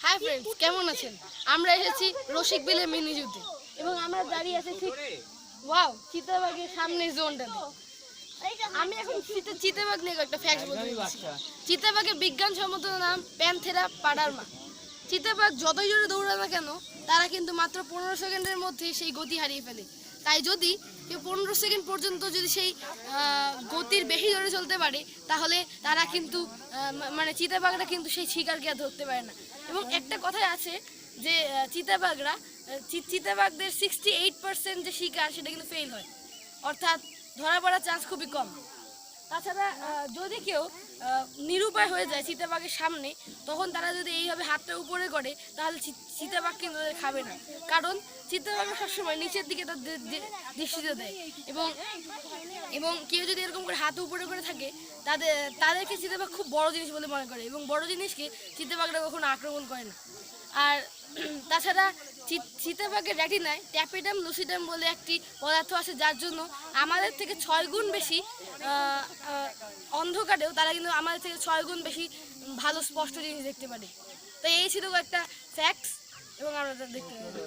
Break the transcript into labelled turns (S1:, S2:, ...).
S1: Hi friends, কেমন আছেন? আমরা এসেছি রসিক বিলে মিনি জুতে এবং আমরা দাঁড়িয়ে আছি ঠিক ওয়াও চিতাবাঘের সামনে জোনটাতে। আমি এখন চিতাবাঘ নিয়ে একটা ফ্যাক্ট বলতে যাচ্ছি। চিতাবাঘের বিজ্ঞানসম্মত নাম প্যান্থেরা পাডারমা। চিতাবাঘ যতই জোরে দৌড়ায় না কেন, তারা কিন্তু মাত্র 15 সেকেন্ডের মধ্যে সেই গতি হারিয়ে ফেলে। তাই যদি কেউ 15 সেকেন্ড পর্যন্ত যদি সেই গতির বেশি জোরে চলতে পারে, তাহলে তারা কিন্তু মানে চিতাবাঘরা কিন্তু সেই শিকারকে আর ধরতে পারে না। এবং একটা কথাই আছে যে চিতাবাঘদের 68% যে শিকার সেটা কিন্তু ফেল হয়, অর্থাৎ ধরা পড়ার চান্স খুবই কম। তাছাড়া যদি কেউ নিরুপায় হয়ে যায় চিতাবাঘের সামনে, তখন তারা যদি এইভাবে হাতটা উপরে করে, তাহলে চিতাবাঘ কিন্তু তাদের খাবে না, কারণ চিতাবাঘ সবসময় নিচের দিকে তার দৃষ্টিতে দেয়। এবং কেউ যদি এরকম করে হাত উপরে করে থাকে, তাদেরকে চিতাবাঘ খুব বড় জিনিস বলে মনে করে, এবং বড় জিনিসকে চিতাবাঘরা কখনো আক্রমণ করে না। আর তাছাড়া চিতাবাঘের রেটিনায় ট্যাপিডাম লুসিডাম বলে একটি পদার্থ আছে, যার জন্য আমাদের থেকে 6 গুণ বেশি অন্ধকারেও তারা কিন্তু আমাদের থেকে 6 গুণ বেশি ভালো স্পষ্ট জিনিস দেখতে পারে। তো এই ছিল একটা ফ্যাক্টস, এবং আমরা দেখতে পাবো।